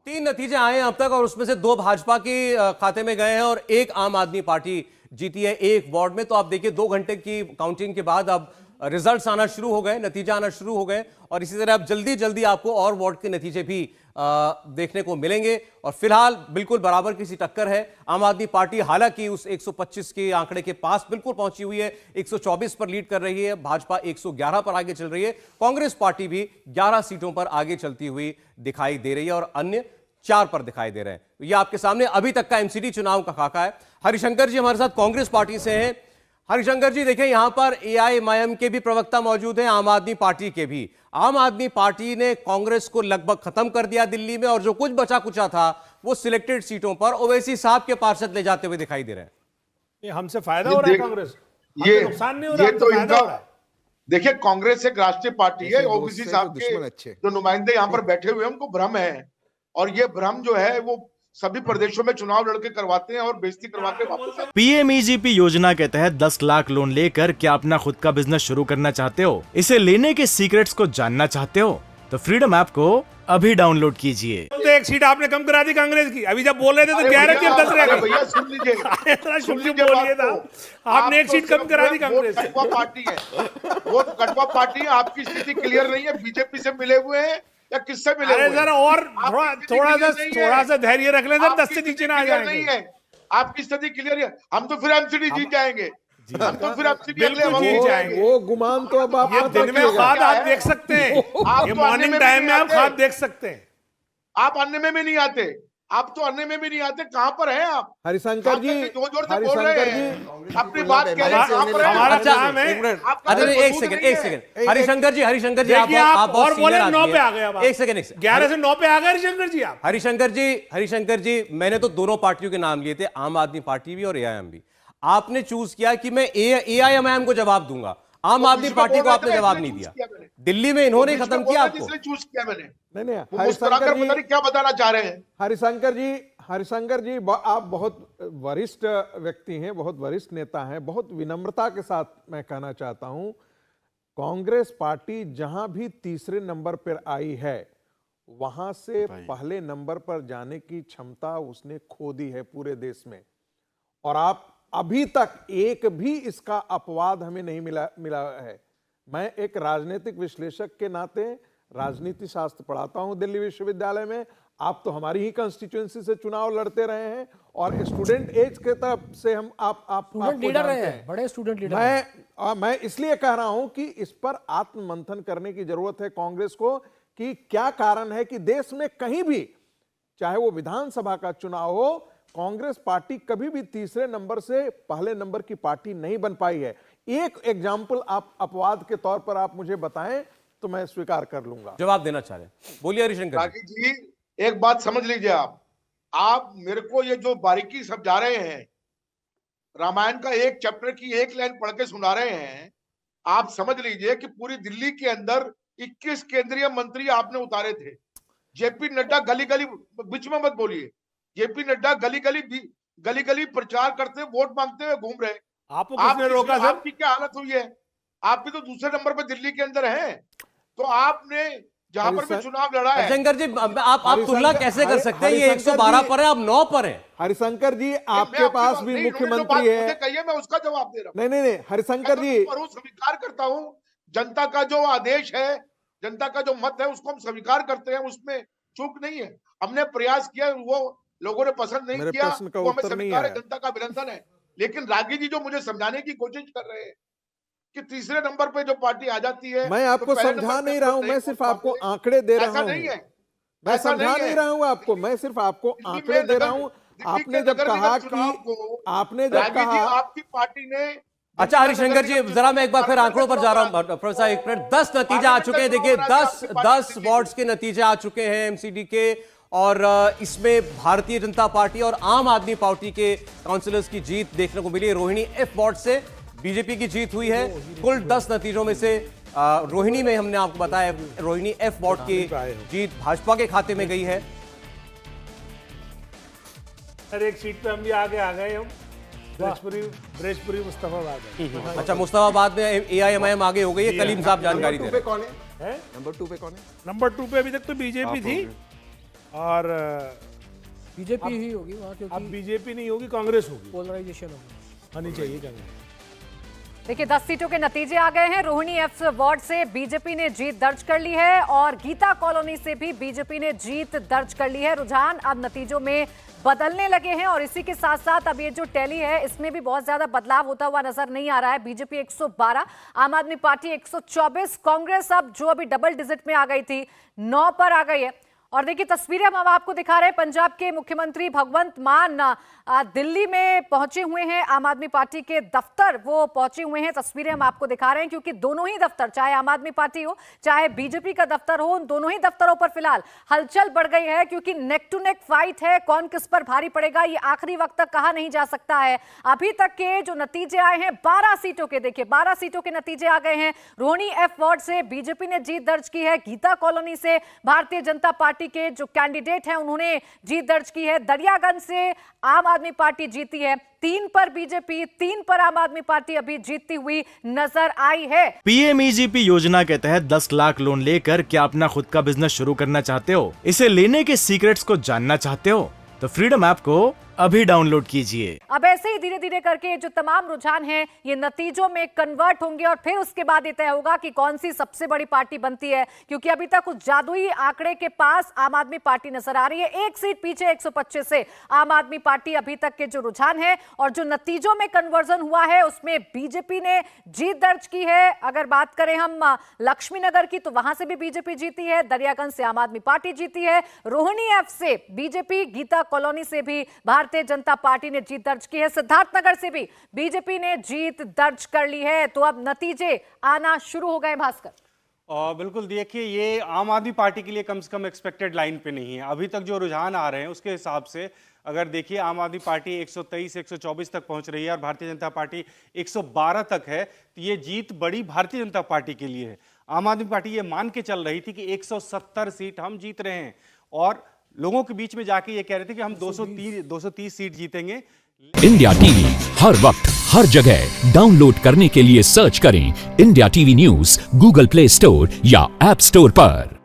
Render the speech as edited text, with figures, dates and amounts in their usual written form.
तीन नतीजे आए हैं अब तक और उसमें से दो भाजपा के खाते में गए हैं और एक आम आदमी पार्टी जीती है एक वार्ड में। तो आप देखिए 2 घंटे की काउंटिंग के बाद अब रिजल्ट्स आना शुरू हो गए, नतीजे आना शुरू हो गए और इसी तरह अब जल्दी जल्दी आपको और वार्ड के नतीजे भी देखने को मिलेंगे। और फिलहाल बिल्कुल बराबर की सी टक्कर है। आम आदमी पार्टी हालांकि उस 125 के आंकड़े के पास बिल्कुल पहुंची हुई है, 124 पर लीड कर रही है, भाजपा 111 पर आगे चल रही है, कांग्रेस पार्टी भी 11 सीटों पर आगे चलती हुई दिखाई दे रही है और अन्य 4 पर दिखाई दे रहे हैं। तो ये आपके सामने अभी तक का एमसीडी चुनाव का खाका है। हरिशंकर जी हमारे साथ कांग्रेस पार्टी से हैं। हरिशंकर जी देखिए, यहां पर एआईएमआईएम के भी प्रवक्ता मौजूद हैं, आम आदमी पार्टी के भी। आम आदमी पार्टी ने कांग्रेस को लगभग खत्म कर दिया दिल्ली में और जो कुछ बचा कुचा था वो सिलेक्टेड सीटों पर ओवैसी साहब के पार्षद ले जाते हुए दिखाई दे रहे हैं। ये हमसे फायदा हो रहा है कांग्रेस, ये नुकसान नहीं हो रहा, ये तो फायदा हो रहा है। देखिए, कांग्रेस एक राष्ट्रीय पार्टी है। ओबीसी साहब के जो नुमाइंदे यहाँ पर बैठे हुए हैं उनको भ्रम है और ये भ्रम जो है वो सभी प्रदेशों में चुनाव लड़के करवाते हैं और बेइज्जती करवा के वापस। पीएमईजीपी योजना के तहत 10 लाख लोन लेकर क्या अपना खुद का बिजनेस शुरू करना चाहते हो? इसे लेने के सीक्रेट्स को जानना चाहते हो? तो फ्रीडम ऐप को अभी डाउनलोड कीजिए। तो एक सीट आपने कम करा दी कांग्रेस की। अभी जब बोल रहे थे तो कह रहे थे 10 रह गए। भैया सुन लीजिए, सुन बोलिए था, आपने एक सीट कम करा दी कांग्रेस। कटवा पार्टी है, वो कटवा पार्टी है। आपकी स्थिति क्लियर नहीं है, बीजेपी से मिले हुए हैं या किससे मिले हुए हैं? सर और थोड़ा सा धैर्य रख लें सर, 10 से नीचे ना आ जाएंगे। नहीं है, आपकी स्थिति क्लियर है। हम तो फिर एमसीडी जीत जाएंगे, हम तो फिर एमसीडी बिल्कुल जीत जाएंगे। वो गुमान तो अब आप ये दिन में खाद आप देख सकते हैं, ये मॉर्निंग टाइम में आप खाद देख सकते हैं। आप अन्य में भी नहीं आते, आप तो अन्य में भी नहीं आते। कहां पर हैं आप? हरिशंकर जी, जोर से बोल रहे हैं, अपनी बात कह रहे हैं, कहां पर हैं? हमारा काम है। एक सेकंड हरिशंकर जी आप और बोले 9 पे आ गए। अब एक सेकंड 11 से 9 पे आ गए हरिशंकर जी। आप हरिशंकर जी मैंने तो दोनों पार्टियों के नाम लिए थे, आम आदमी पार्टी भी और एआईएम भी। आपने चूज किया कि मैं एआईएमआईएम को जवाब दूंगा, आम आदमी पार्टी को आपने जवाब नहीं दिया। दिल्ली में इन्होंने खत्म किया आपको। इसलिए चूज किया मैंने। नहीं हरिशंकर जी क्या बताना चाह रहे हैं? हरिशंकर जी आप बहुत वरिष्ठ व्यक्ति हैं, बहुत वरिष्ठ नेता हैं। बहुत विनम्रता के साथ मैं कहना चाहता हूं, कांग्रेस पार्टी जहां भी तीसरे नंबर पर आई है वहां से पहले नंबर पर जाने की क्षमता उसने खो दी है पूरे देश में। और आप अभी तक एक भी इसका अपवाद हमें नहीं मिला है। मैं एक राजनीतिक विश्लेषक के नाते राजनीति शास्त्र पढ़ाता हूं दिल्ली विश्वविद्यालय में। आप तो हमारी ही कंस्टिट्यूएंसी से चुनाव लड़ते रहे हैं और स्टूडेंट एज के तरफ से हम आप लीडर रहे हैं, बड़े स्टूडेंट लीडर। मैं इसलिए कह रहा हूं कि इस पर आत्ममंथन करने की जरूरत है कांग्रेस को कि क्या कारण है कि देश में कहीं भी, चाहे वो विधानसभा का चुनाव हो, कांग्रेस पार्टी कभी भी तीसरे नंबर से पहले नंबर की पार्टी नहीं बन पाई है। एक एग्जाम्पल आप अपवाद के तौर पर आप मुझे बताएं तो मैं स्वीकार कर लूंगा। जवाब देना चाह रहे हैं, बोलिए हरिशंकर जी। एक बात समझ लीजिए, आप मेरे को ये जो बारीकी समझा रहे हैं, रामायण का एक चैप्टर की एक लाइन पढ़ के सुना रहे हैं। आप समझ लीजिए कि पूरी दिल्ली के अंदर 21 केंद्रीय मंत्री आपने उतारे थे। जेपी नड्डा गली गली, बीच में मत बोलिए, जेपी नड्डा गली गली प्रचार करते, वोट मांगते हुए घूम रहे। आपको किसने रोका सर? आपकी क्या हालत हुई है? आप भी तो दूसरे नंबर पे दिल्ली के अंदर हैं। तो आपने जहां पर भी चुनाव लड़ा है। हरिशंकर जी आप तुलना कैसे कर सकते हैं? ये 112 पर है, आप 9 पर है। हरिशंकर जी आपके पास भी मुख्यमंत्री है। कहिए, मैं उसका जवाब दे रहा हूं। नहीं हरिशंकर जी, स्वीकार करता हूं, जनता का जो आदेश है, जनता का जो मत है उसको हम स्वीकार करते हैं, उसमें चूक नहीं है। हमने प्रयास किया, वो लोगों ने पसंद नहीं किया, वो हमें स्वीकार है, जनता का अभिनंदन है। लेकिन रागी जी जो मुझे समझाने की कोशिश कर रहे हैं कि तीसरे नंबर पे जो पार्टी आ जाती है, मैं आपको समझा नहीं रहा हूं, मैं सिर्फ आपको आंकड़े दे रहा हूं। मैं समझा नहीं रहा हूं आपको, मैं सिर्फ आपको आंकड़े दे रहा हूं। आपने जब कहा आपकी पार्टी ने। अच्छा हरिशंकर जी, जरा मैं एक बार फिर आंकड़ों पर जा रहा हूं। प्रोफेसर एक मिनट, 10 नतीजे आ चुके हैं। देखिए 10 वार्ड्स के नतीजे आ चुके हैं एमसीडी के और इसमें भारतीय जनता पार्टी और आम आदमी पार्टी के काउंसिलर्स की जीत देखने को मिली। रोहिणी एफ वार्ड से बीजेपी की जीत हुई है। कुल 10 नतीजों में से रोहिणी में हमने आपको बताया, रोहिणी एफ वार्ड की जीत भाजपा के खाते में गई है। सर एक सीट पे हम भी आगे आ गए हम, ब्रेशपुरी मुस्तफाबाद। अच्छा, मुस्तफाबाद में एआईएमआईएम आगे हो गई है। कलीम साहब जानकारी दे रहे हैं। नंबर 2 पे कौन है? नंबर 2 पे अभी तक तो बीजेपी थी। और बीजेपी ही होगी वहाँ अब क्योंकि बीजेपी नहीं होगी, कांग्रेस होगी, पोलराइजेशन होगी। आनी चाहिए कांग्रेस। देखिए 10 सीटों के नतीजे आ गए हैं। रोहिणी एफ वार्ड से बीजेपी ने जीत दर्ज कर ली है और गीता कॉलोनी से भी बीजेपी ने जीत दर्ज कर ली है। रुझान अब नतीजों में बदलने लगे हैं और इसी के साथ साथ अब ये जो टैली है इसमें भी बहुत ज्यादा बदलाव होता हुआ नजर नहीं आ रहा है। बीजेपी 112, आम आदमी पार्टी 124, कांग्रेस अब जो अभी डबल डिजिट में आ गई थी 9 पर आ गई है। और देखिए तस्वीरें हम आपको दिखा रहे हैं, पंजाब के मुख्यमंत्री भगवंत मान दिल्ली में पहुंचे हुए हैं, आम आदमी पार्टी के दफ्तर वो पहुंचे हुए हैं। तस्वीरें हम आपको दिखा रहे हैं क्योंकि दोनों ही दफ्तर, चाहे आम आदमी पार्टी हो चाहे बीजेपी का दफ्तर हो, उन दोनों ही दफ्तरों पर फिलहाल हलचल बढ़ गई है क्योंकि नेक टू नेक फाइट है। कौन किस पर भारी पड़ेगा ये आखिरी वक्त तक कहा नहीं जा सकता है। अभी तक के जो नतीजे आए हैं 12 सीटों के, देखिए 12 सीटों के नतीजे आ गए हैं। रोहिणी एफ वार्ड से बीजेपी ने जीत दर्ज की है, गीता कॉलोनी से भारतीय जनता पार्टी के जो कैंडिडेट हैं उन्होंने जीत दर्ज की है, दरियागंज से आम आदमी पार्टी जीती है, 3 पर बीजेपी, 3 पर आम आदमी पार्टी अभी जीतती हुई नजर आई है। पीएमईजीपी योजना के तहत 10 लाख लोन लेकर क्या अपना खुद का बिजनेस शुरू करना चाहते हो? इसे लेने के सीक्रेट्स को जानना चाहते हो? तो फ्रीडम ऐप को अभी डाउनलोड कीजिए। अब ऐसे ही धीरे धीरे करके जो तमाम रुझान हैं ये नतीजों में कन्वर्ट होंगे और फिर उसके बाद ये तय होगा कि कौन सी सबसे बड़ी पार्टी बनती है, क्योंकि अभी तक उस जादुई आंकड़े के पास आम आदमी पार्टी नजर आ रही है। 1 सीट पीछे 125 से आम आदमी पार्टी अभी तक के जो रुझान है और जो नतीजों में कन्वर्जन हुआ है उसमें बीजेपी ने जीत दर्ज की है। अगर बात करें हम लक्ष्मी नगर की तो वहां से भी बीजेपी जीती है, दरियागंज से आम आदमी पार्टी जीती है, रोहिणी एफ से बीजेपी, गीता कॉलोनी से भी भारतीय जनता पार्टी ने जीत दर्ज की है, सिद्धार्थनगर से भी बीजेपी ने जीत दर्ज कर ली है। तो अब नतीजे आना शुरू हो गए भास्कर। बिल्कुल, देखिए ये आम आदमी पार्टी के लिए कम से कम एक्सपेक्टेड लाइन पे नहीं है। अभी तक जो रुझान आ रहे हैं उसके हिसाब से अगर देखिए आम आदमी पार्टी 123 124 तक पहुंच रही है और भारतीय जनता पार्टी 112 तक है, तो ये जीत बड़ी भारतीय जनता पार्टी के लिए है। आम आदमी पार्टी ये मान के चल रही थी कि 170 सीट हम जीत रहे हैं और लोगों के बीच में जाके ये कह रहे थे कि हम 230 सीट जीतेंगे। इंडिया टीवी हर वक्त हर जगह डाउनलोड करने के लिए सर्च करें India TV news Google play store या ऐप स्टोर पर।